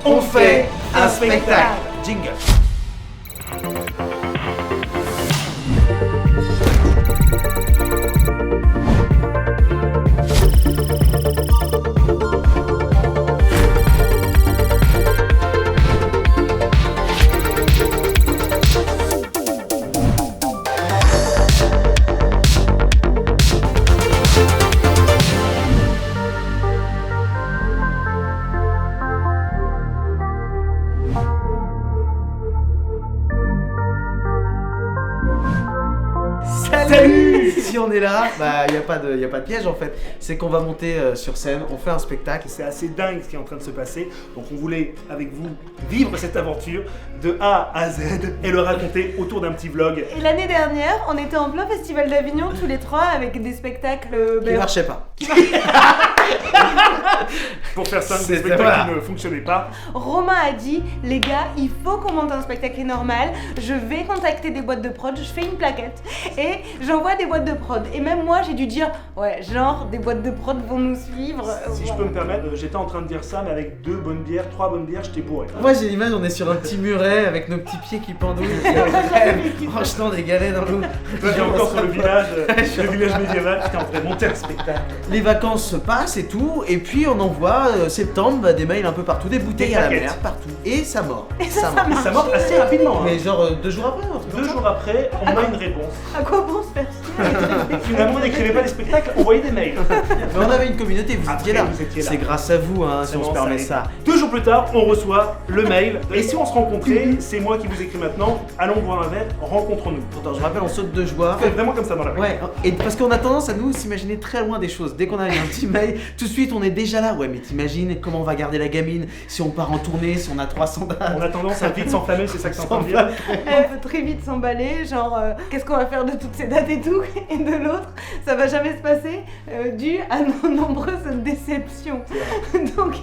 on fait un spectacle. Jingle. Salut. Si on est là, il n'y a pas de piège en fait. C'est qu'on va monter sur scène, on fait un spectacle. C'est assez dingue ce qui est en train de se passer. Donc on voulait, avec vous, vivre cette aventure de A à Z et le raconter autour d'un petit vlog. Et l'année dernière, on était en plein festival d'Avignon tous les trois avec des spectacles... Qui marchaient pas. Pour faire simple, des spectacles qui ne fonctionnaient pas. Romain a dit, les gars, il faut qu'on monte un spectacle normal. Je vais contacter des boîtes de prod, je fais une plaquette et j'envoie des boîtes de prod. Et même moi, j'ai dû dire, ouais, genre, des boîtes de prod vont nous suivre. Si je peux me permettre, j'étais en train de dire ça, mais avec 2 bonnes bières, 3 bonnes bières, j'étais bourré. Moi j'ai l'image, on est sur un petit muret avec nos petits pieds qui pendouillent, en jetant des galets dans l'eau. J'ai encore sur le village médiéval, j'étais en train de monter un spectacle. Les vacances se passent et tout, et puis on envoie septembre des mails un peu partout, des bouteilles à la mer, partout. Et ça mord. Et ça marche. Ça mord assez rapidement. Mais genre 2 jours après, un truc comme 2 ça. jours après, on a une réponse. À quoi bon se faire chier? Finalement, on n'écrivait pas des spectacles, on voyait des mails. Mais on avait une communauté, vous étiez là. Vous étiez là. C'est grâce à vous hein, si on se permet ça. 2 jours plus tard, on reçoit le mail. Et si on se rencontrait, c'est moi qui vous écris maintenant, allons boire un verre, rencontrons-nous. Pourtant, je me rappelle, on saute de joie. On fait vraiment comme ça dans la rue. Ouais, et parce qu'on a tendance à nous s'imaginer très loin des choses. Dès qu'on a un petit mail, tout de suite on est déjà là. Ouais, mais t'imagines comment on va garder la gamine si on part en tournée, si on a 300 dates. On a tendance à vite s'enflammer, c'est ça que c'est en train de dire. On peut très vite s'emballer, genre qu'est-ce qu'on va faire de toutes ces dates et tout, et de l'autre, ça va jamais se passer dû à nos nombreuses déceptions. Donc,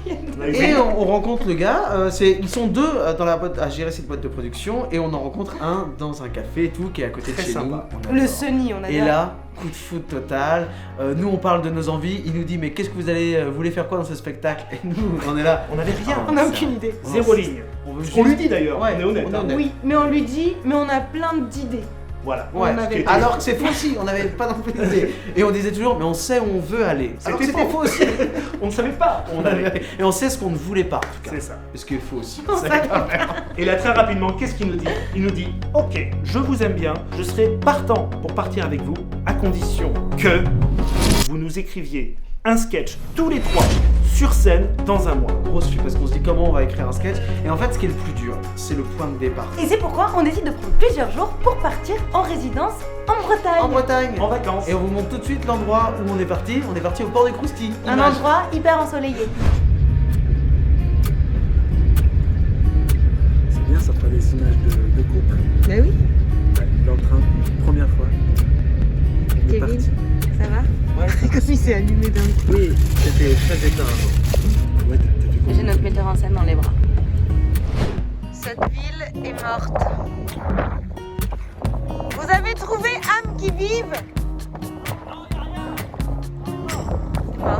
et on rencontre le gars, ils sont 2 dans la boîte à gérer cette boîte de production, et on en rencontre un dans un café et tout qui est à côté de Très chez sympa. nous. le Sony, on a Et là, coup de foot total. Nous on parle de nos envies, il nous dit mais qu'est-ce que vous voulez faire quoi dans ce spectacle? Et nous on est là, On n'avait rien. on n'a aucune idée. 0 ligne. on veut Ce qu'on juste- lui dit d'ailleurs, Ouais, on est honnête. on est hein. honnête. Oui, mais on lui dit, mais on a plein d'idées. Voilà. Ouais, On avait- alors que c'est faux aussi, on n'avait pas non plus d'idée. Et on disait toujours, mais on sait où on veut aller. Alors que C'était c'était faux. faux aussi. On ne savait pas où on allait. Et on sait ce qu'on ne voulait pas en tout cas. C'est ça. Ce qui est faux aussi. On savait pas. Et là, très rapidement, qu'est-ce qu'il nous dit? Il nous dit, ok, je vous aime bien, je serai partant pour partir avec vous, à condition que vous nous écriviez un sketch tous les 3 sur scène dans un mois. Grosse fille parce qu'on se dit comment on va écrire un sketch. Et en fait, ce qui est le plus dur, c'est le point de départ. Et c'est pourquoi on décide de prendre plusieurs jours pour partir en résidence en Bretagne. En Bretagne. En vacances. Et on vous montre tout de suite l'endroit où on est parti. On est parti au port des Croustilles. Un Image. endroit hyper ensoleillé. C'est bien, ça fera des images de couple. Bah oui, Ouais, dans le train, première fois. On est Kevin, parti. ça va? Ouais, Comme il s'est allumé d'un coup. oui, c'était très éteint avant. Ouais, t'as vu comment? J'ai notre metteur en scène dans les bras. Cette ville est morte. Vous avez trouvé âmes qui vivent? Bon.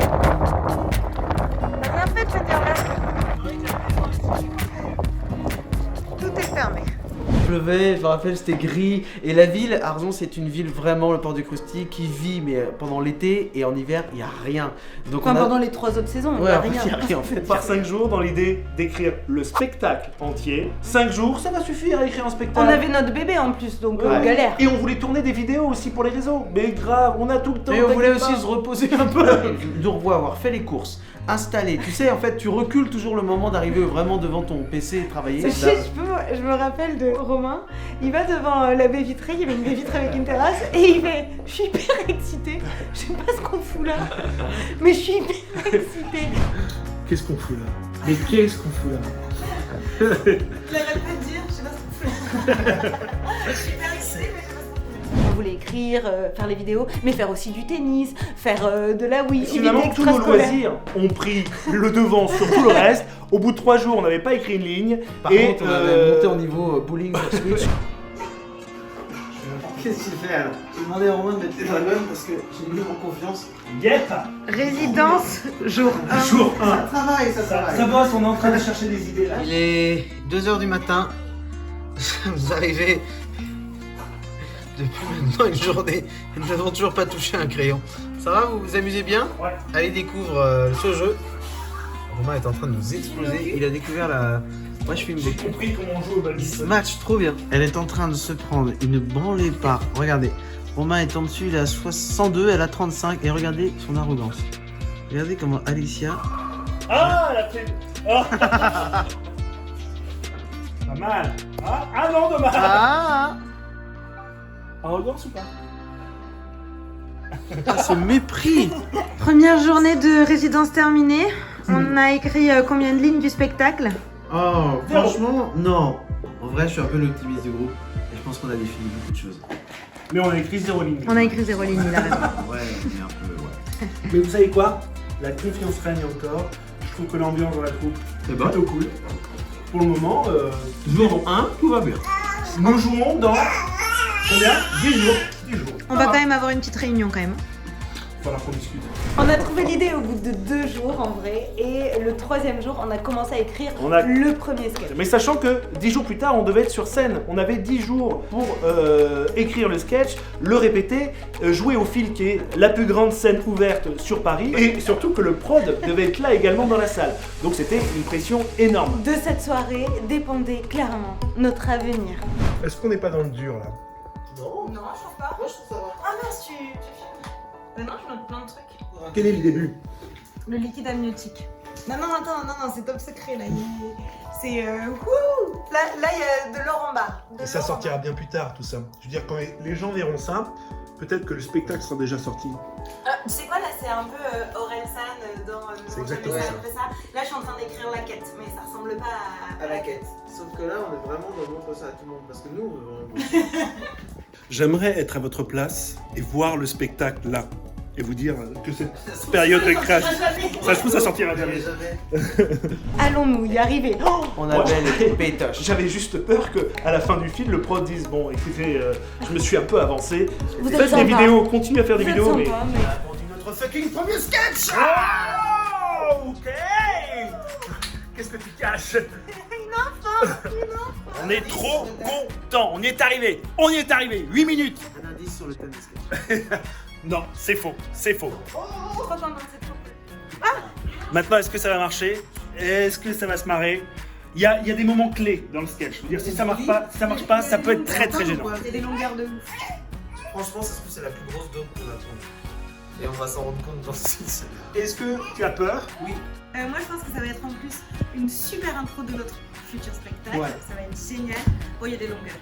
T'as bien fait de cette heure-là. Tout est fermé. Il pleuvait, je me rappelle, c'était gris. Et la ville, Arzon, c'est une ville vraiment, le port du Croustilly, qui vit mais pendant l'été et en hiver, il n'y a rien. Donc Enfin, on a... pendant les 3 autres saisons, il Ouais, n'y a en fait, il rien. n'y a rien en fait. On part 5 jours dans l'idée d'écrire le spectacle entier. 5 jours, ça va suffire à écrire un spectacle. On avait notre bébé en plus, donc Ouais. on galère. Et on voulait tourner des vidéos aussi pour les réseaux. Mais grave, on a tout le temps. Mais on voulait t'inquiète aussi pas. se reposer un peu. Nous revoir avoir fait les courses, installé. Tu sais, en fait, tu recules toujours le moment d'arriver vraiment devant ton PC et travailler. Tu sais, je me rappelle de Romain, il va devant la baie vitrée, il y avait une baie vitrée avec une terrasse, et il fait « Je suis hyper excitée, je sais pas ce qu'on fout là, mais je suis hyper excitée. Qu'est-ce qu'on fout là? Mais qu'est-ce qu'on fout là? Il arrête pas de dire « Je sais pas ce qu'on fout là. » Je suis hyper excitée, mais je sais pas ce qu'on fout là. On voulait écrire, faire les vidéos, mais faire aussi du tennis, faire de la Wii, Finalement, tous nos loisirs ont pris le devant sur tout le reste. Au bout de 3 jours, on n'avait pas écrit une ligne. Par et contre, on avait monté en niveau bowling sur Switch. Qu'est-ce qu'il fait alors? J'ai demandé à Romain de mettre les dragons parce que j'ai mis en confiance. Yep. Résidence, jour 1. Jour 1. Ça travaille, ça travaille. Ça bosse, on est en train de chercher des idées là. Il est 2h du matin. Vous arrivez depuis maintenant une journée et nous n'avons toujours pas touché un crayon. Ça va, vous vous amusez bien? Ouais. Allez, découvre ce jeu. Romain est en train de nous exploser. Il a découvert la... Moi je filme J'ai beaucoup. compris comment on joue au badminton. Match, trop bien. Elle est en train de se prendre une branlée par... Regardez, Romain est en dessus, il a 102, elle a 35. Et regardez son arrogance. Regardez comment Alicia... Ah, elle a fait. Oh. Pas mal. Ah non, dommage. Ah, Arrogance ou pas? ce mépris. Première journée de résidence terminée. On a écrit combien de lignes du spectacle? Oh, franchement, non. En vrai, je suis un peu l'optimiste du groupe. Et je pense qu'on a défini beaucoup de choses. Mais on a écrit 0 ligne. On a écrit 0 ligne, il a raison. Ouais, on est un peu... Ouais. Mais vous savez quoi? La confiance règne encore. Je trouve que l'ambiance dans la troupe C'est est bon. plutôt cool. Pour le moment, Jour 1, tout va bien. nous jouons dans combien? 10 jours. 10 jours. On va quand même avoir une petite réunion quand même. Voilà qu'on discute. On a trouvé l'idée au bout de 2 jours en vrai, et le 3e jour, on a commencé à écrire On a- le premier sketch. Mais sachant que 10 jours plus tard, on devait être sur scène. On avait 10 jours pour écrire le sketch, le répéter, jouer au fil qui est la plus grande scène ouverte sur Paris. Et surtout que le prod devait être là également dans la salle. Donc c'était une pression énorme. De cette soirée dépendait clairement notre avenir. Est-ce qu'on n'est pas dans le dur là? Non, Non, je trouve pas. moi je trouve ça va. Ah mince, tu filmes. Non, je note plein de trucs. Quel est le début? Le liquide amniotique. Non, c'est top secret là. C'est wouh. Là, il y a de l'or en bas. Et ça sortira bien plus tard tout ça. Je veux dire, quand les gens verront ça, peut-être que le spectacle sera déjà sorti. Tu sais quoi là, c'est un peu Orelsan dans C'est exactement Jamais ça. après ça. Là, je suis en train d'écrire la quête, mais ça ressemble pas à À la quête. Sauf que là, on est vraiment dans montre ça à tout le monde. Parce que nous, on veut vraiment... J'aimerais être à votre place et voir le spectacle là. Et vous dire que cette période de crash, ça se trouve, ça sortira jamais. Allons-nous y arriver. Oh, On Moi, appelle pétoche. J'avais juste peur qu'à la fin du film, le prod dise bon, écoutez, je me suis un peu avancé. Vous êtes Faites des sympa. vidéos, continuez à faire des vous êtes vidéos, mais. sympa, Pour notre fucking premier sketch. Oh, ok. Qu'est-ce que tu caches? On est trop content. On y est arrivé. On y est arrivé. 8 minutes. Un indice sur le thème du sketch. Non, c'est faux. C'est faux. Trop contente, c'est trop. Maintenant, est-ce que ça va marcher? Est-ce que ça va se marrer? Il y a des moments clés dans le sketch. Je veux dire, si ça marche pas, ça peut être très très gênant. Il y a des longueurs de ouf. Franchement, ça se trouve, c'est la plus grosse dope qu'on a trouvée. Et on va s'en rendre compte dans ce site. Est-ce que tu as peur? Oui. Moi, je pense que ça va être en plus une super intro de notre futur spectacle. Ouais. Ça va être génial. Oh, il y a des longueurs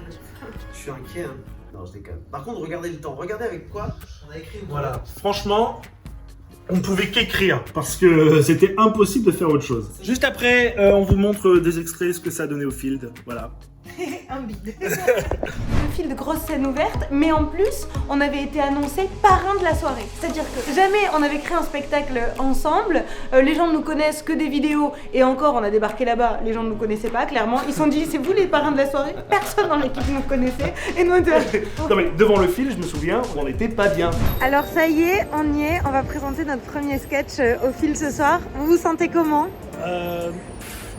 de ouf. Je suis inquiet. Hein. Non, je déconne. Par contre, regardez le temps. Regardez avec quoi on a écrit. Voilà. Franchement, on ne pouvait qu'écrire parce que c'était impossible de faire autre chose. Juste après, on vous montre des extraits, ce que ça a donné au field. Voilà. Un bide. Le fil de grosse scène ouverte, mais en plus, on avait été annoncé parrain de la soirée. C'est-à-dire que jamais on avait créé un spectacle ensemble, les gens ne nous connaissent que des vidéos, et encore, on a débarqué là-bas, les gens ne nous connaissaient pas, clairement. Ils se sont dit, c'est vous les parrains de la soirée? Personne dans l'équipe nous connaissait, et nous on était là. Non mais devant le fil, je me souviens, on n'était pas bien. Alors ça y est, on y est, on va présenter notre premier sketch au fil ce soir. Vous vous sentez comment?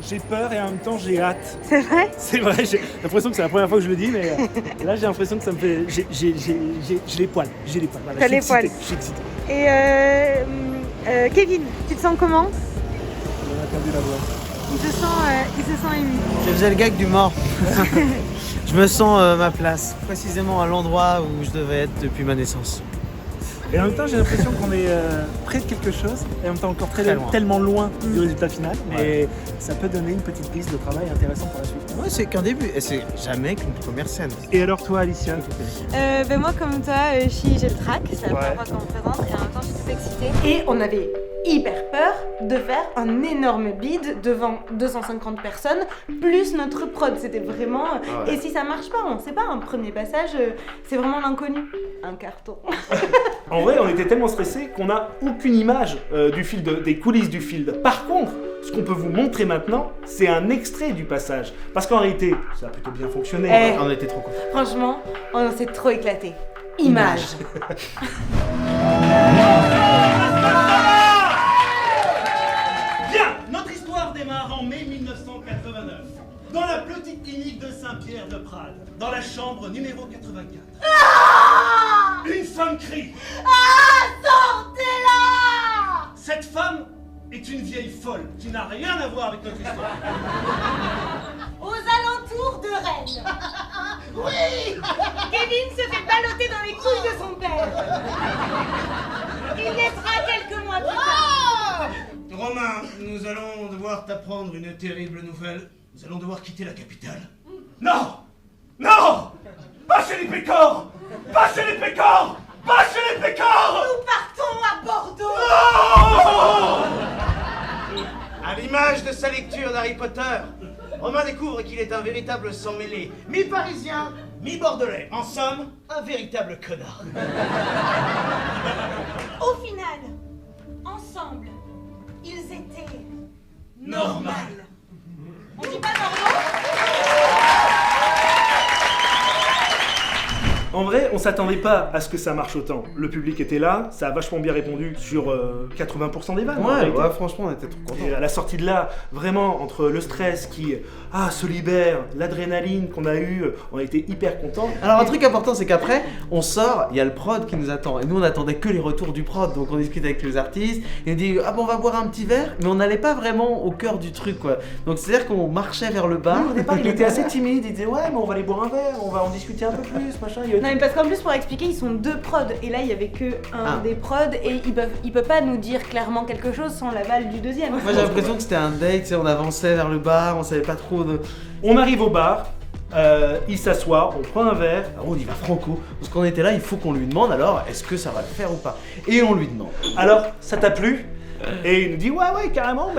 J'ai peur et en même temps j'ai hâte. C'est vrai? C'est vrai, j'ai l'impression que c'est la première fois que je le dis, mais là j'ai l'impression que ça me fait. J'ai les poils. J'ai les poils. Voilà, T'as je suis les poils. excité, je suis excité. Et Kevin, tu te sens comment? On a entendu la voix. Il se sent ému. Je faisais le gag du mort. Je me sens ma place. Précisément à l'endroit où je devais être depuis ma naissance. Et en même temps, j'ai l'impression qu'on est près de quelque chose, et en même temps encore Très loin. tellement loin du résultat final, mais ça peut donner une petite piste de travail intéressante pour la suite. Ouais, c'est qu'un début. Et c'est jamais qu'une première scène. Et alors toi, Alicia? Moi comme toi, j'ai le trac, c'est la Ouais. première fois qu'on me présente et en même temps je suis toute excitée. Et on avait hyper peur de faire un énorme bid devant 250 personnes, plus notre prod, c'était vraiment... ouais. Et si ça marche pas, on sait pas, un premier passage, c'est vraiment l'inconnu. Un carton. En vrai, on était tellement stressés qu'on n'a aucune image des coulisses du field. Par contre, Ce qu'on peut vous montrer maintenant, c'est un extrait du passage. Parce qu'en réalité, ça a plutôt bien fonctionné. Eh. On était trop contents. Franchement, on s'est trop éclaté. Image. Bien, notre histoire démarre en mai 1989, dans la petite clinique de Saint-Pierre-de-Prades, dans la chambre numéro 84. Une femme crie. Sortez-la! Cette femme est une vieille folle qui n'a rien à voir avec notre histoire. Aux alentours de Rennes. Oui! Kevin se fait balloter dans les couilles de son père. Il naîtra quelques mois plus tard. Romain, nous allons devoir t'apprendre une terrible nouvelle. Nous allons devoir quitter la capitale. Non! Non! Pas chez les Pécores! Pas chez les Pécores! Pas chez les Pécores! Nous partons à Bordeaux. À l'image de sa lecture d'Harry Potter, Romain découvre qu'il est un véritable sang-mêlé, mi-parisien, mi-bordelais. En somme, un véritable connard. Au final, ensemble, ils étaient Normal. On dit pas normaux? En vrai, on s'attendait pas à ce que ça marche autant. Le public était là, ça a vachement bien répondu sur 80% des vannes. en Ouais, réalité. ouais, franchement, on était trop contents. Et à la sortie de là, vraiment, entre le stress qui se libère, l'adrénaline qu'on a eu, on a été hyper contents. Alors un truc important, c'est qu'après, on sort, il y a le prod qui nous attend. Et nous, on attendait que les retours du prod. Donc on discute avec les artistes. Et on dit, ah bon, on va boire un petit verre. Mais on n'allait pas vraiment au cœur du truc, quoi. Donc c'est-à-dire qu'on marchait vers le bar. Au départ, il était assez timide, il disait ouais, mais on va aller boire un verre, on va en discuter un peu plus, machin. Non mais parce qu'en plus pour expliquer ils sont deux prods et là il y avait que un des prods et il peut pas nous dire clairement quelque chose sans l'aval du deuxième. Moi j'ai l'impression que c'était un date, tu sais, on avançait vers le bar, on savait pas trop de... On arrive au bar, il s'assoit, on prend un verre. Alors on y va franco, parce qu'on était là, il faut qu'on lui demande alors, est-ce que ça va le faire ou pas? Et on lui demande. Alors, ça t'a plu? Et il nous dit ouais, carrément,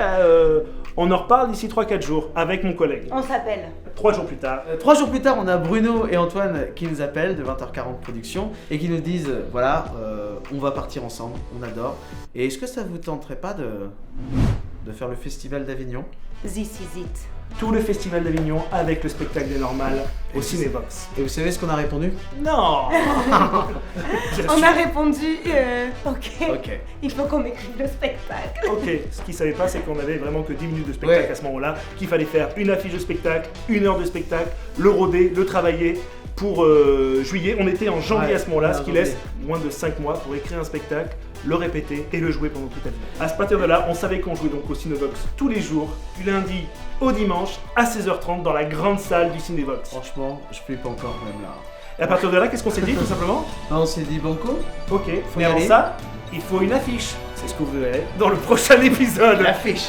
on en reparle d'ici 3-4 jours avec mon collègue. On s'appelle. 3 jours plus tard. 3 jours plus tard, on a Bruno et Antoine qui nous appellent de 20h40 Productions et qui nous disent voilà, on va partir ensemble, on adore. Et est-ce que ça vous tenterait pas de faire le festival d'Avignon? This is it. Tout le festival d'Avignon avec le spectacle des Normales au Cinébox. Et vous savez ce qu'on a répondu? Non. On a répondu ok. Ok. Il faut qu'on écrive le spectacle. Ok, ce qu'ils savaient pas, c'est qu'on avait vraiment que 10 minutes de spectacle Ouais. à ce moment-là, qu'il fallait faire une affiche de spectacle, 1 heure de spectacle, le roder, le travailler. Pour juillet, on était en janvier Ouais, à ce moment-là, en ce qui janvier. laisse moins de 5 mois pour écrire un spectacle, le répéter et le jouer pendant toute l'année. À partir de là, on savait qu'on jouait donc au Cinébox tous les jours, du lundi au dimanche à 16h30 dans la grande salle du Cinébox. Franchement, je peux pas encore même là. Et à partir de là, qu'est-ce qu'on s'est dit tout simplement? Non, on s'est dit banco. Ok, Faut mais y avant aller. ça, il faut une affiche. C'est ce que vous verrez dans le prochain épisode. L'affiche.